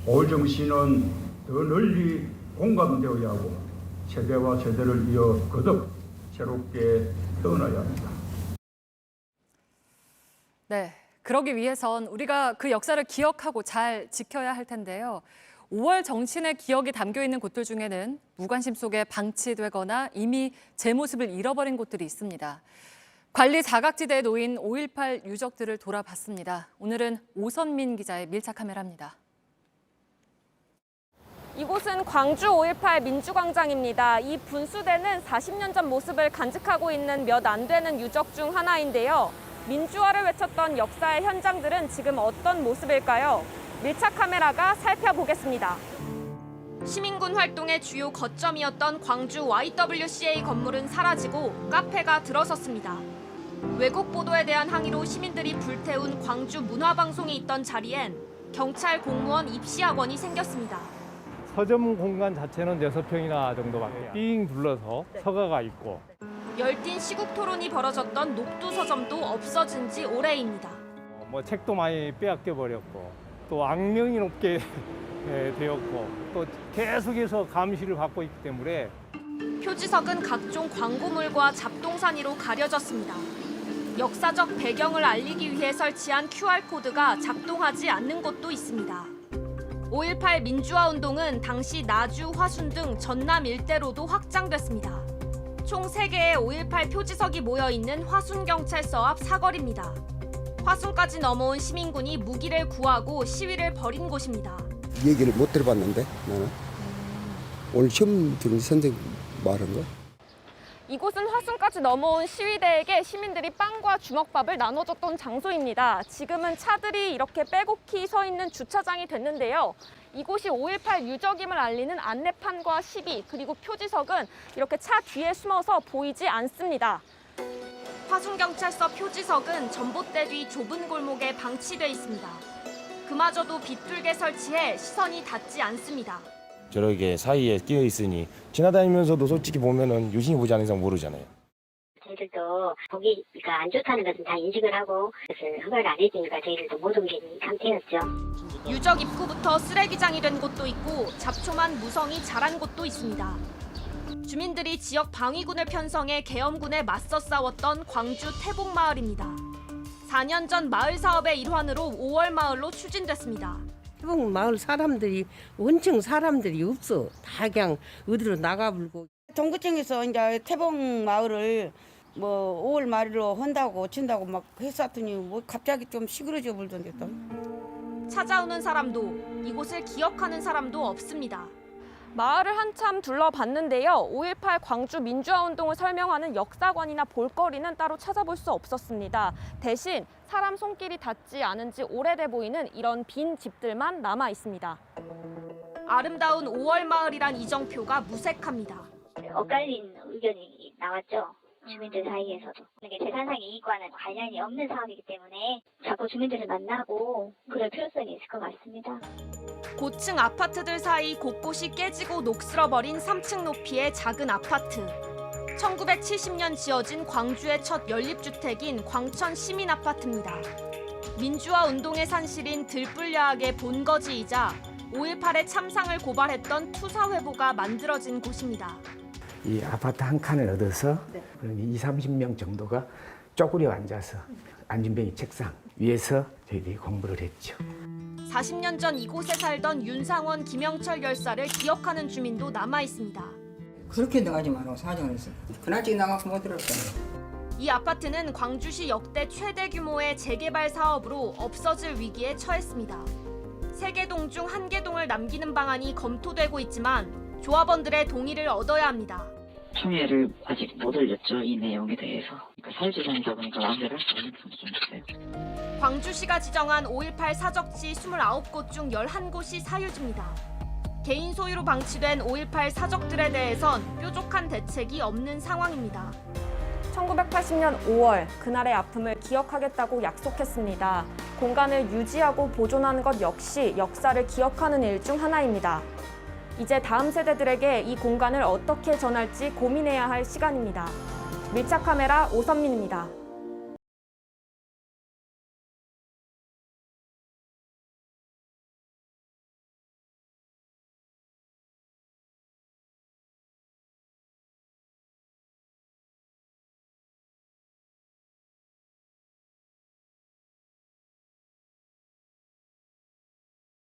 5월 정신은 더 널리 공감되어야 하고 세대와 세대를 이어 거듭 새롭게 태어나야 합니다. 네, 그러기 위해선 우리가 그 역사를 기억하고 잘 지켜야 할 텐데요. 5월 정신의 기억이 담겨 있는 곳들 중에는 무관심 속에 방치되거나 이미 제 모습을 잃어버린 곳들이 있습니다. 관리 사각지대에 놓인 5.18 유적들을 돌아봤습니다. 오늘은 오선민 기자의 밀착 카메라입니다. 이곳은 광주 5.18 민주광장입니다. 이 분수대는 40년 전 모습을 간직하고 있는 몇 안 되는 유적 중 하나인데요. 민주화를 외쳤던 역사의 현장들은 지금 어떤 모습일까요? 밀착 카메라가 살펴보겠습니다. 시민군 활동의 주요 거점이었던 광주 YWCA 건물은 사라지고 카페가 들어섰습니다. 왜곡 보도에 대한 항의로 시민들이 불태운 광주 문화방송이 있던 자리엔 경찰 공무원 입시학원이 생겼습니다. 서점 공간 자체는 6평이나 정도밖에 삥 둘러서 서가가 있고 열띤 시국 토론이 벌어졌던 녹두 서점도 없어진 지 오래입니다. 책도 많이 빼앗겨 버렸고 또 악명이 높게 되었고 또 계속해서 감시를 받고 있기 때문에 표지석은 각종 광고물과 잡동사니로 가려졌습니다. 역사적 배경을 알리기 위해 설치한 QR코드가 작동하지 않는 곳도 있습니다. 5.18 민주화 운동은 당시 나주, 화순 등 전남 일대로도 확장됐습니다. 총 3개의 5.18 표지석이 모여있는 화순경찰서 앞 사거리입니다. 화순까지 넘어온 시민군이 무기를 구하고 시위를 벌인 곳입니다. 얘기를 못 들어봤는데 나는 오늘 처음 들은 선생 말한 거. 이곳은 화순까지 넘어온 시위대에게 시민들이 빵과 주먹밥을 나눠줬던 장소입니다. 지금은 차들이 이렇게 빼곡히 서 있는 주차장이 됐는데요. 이곳이 5.18 유적임을 알리는 안내판과 시비 그리고 표지석은 이렇게 차 뒤에 숨어서 보이지 않습니다. 화순경찰서 표지석은 전봇대 뒤 좁은 골목에 방치돼 있습니다. 그마저도 비뚤게 설치해 시선이 닿지 않습니다. 저렇게 사이에 끼어 있으니 지나다니면서도 솔직히 보면은 유심히 보지 않는 이상 모르잖아요. 저희들도 보기가 안 좋다는 것은 다 인식을 하고 그것을 허가를 안 해주니까 저희들도 못 옮긴 상태였죠. 유적 입구부터 쓰레기장이 된 곳도 있고 잡초만 무성히 자란 곳도 있습니다. 주민들이 지역 방위군을 편성해 계엄군에 맞서 싸웠던 광주 태복마을입니다. 4년 전 마을 사업의 일환으로 5월 마을로 추진됐습니다. 태복 마을 사람들이 원청 사람들이 없어. 다 그냥 어디로 나가불고. 정부청에서 이제 태복 마을을 뭐 5월 말로 한다고 친다고 막 했었더니 뭐 갑자기 좀 시끄러져 불던데 또. 찾아오는 사람도 이곳을 기억하는 사람도 없습니다. 마을을 한참 둘러봤는데요. 5.18 광주 민주화 운동을 설명하는 역사관이나 볼거리는 따로 찾아볼 수 없었습니다. 대신 사람 손길이 닿지 않은 지 오래돼 보이는 이런 빈 집들만 남아 있습니다. 아름다운 5월 마을이란 이정표가 무색합니다. 엇갈린 의견이 나왔죠. 주민들 사이에서도. 이게 재산상 이익과는 관련이 없는 사업이기 때문에 자꾸 주민들을 만나고 그럴 필요성이 있을 것 같습니다. 고층 아파트들 사이 곳곳이 깨지고 녹슬어버린 3층 높이의 작은 아파트. 1970년 지어진 광주의 첫 연립주택인 광천 시민아파트입니다. 민주화 운동의 산실인 들불야학의 본거지이자 5.18의 참상을 고발했던 투사회보가 만들어진 곳입니다. 이 아파트 한 칸을 얻어서 20-30명 정도가 쪼그려 앉아서 안진뱅이 책상 위에서 저희들이 공부를 했죠. 40년 전 이곳에 살던 윤상원, 김영철 열사를 기억하는 주민도 남아 있습니다. 그렇게 나가지 말라고 사정을 했어. 그날씩 나가서 못 들었어. 이 아파트는 광주시 역대 최대 규모의 재개발 사업으로 없어질 위기에 처했습니다. 3개동 중 1개동을 남기는 방안이 검토되고 있지만 조합원들의 동의를 얻어야 합니다. 총회를 아직 못 올렸죠, 이 내용에 대해서. 그러니까 사회주장이다 보니까 마음대로 할 수 없는 부분이 좀 있어요. 광주시가 지정한 5.18 사적지 29곳 중 11곳이 사유지입니다. 개인 소유로 방치된 5.18 사적들에 대해선 뾰족한 대책이 없는 상황입니다. 1980년 5월, 그날의 아픔을 기억하겠다고 약속했습니다. 공간을 유지하고 보존하는 것 역시 역사를 기억하는 일 중 하나입니다. 이제 다음 세대들에게 이 공간을 어떻게 전할지 고민해야 할 시간입니다. 밀착 카메라 오선민입니다.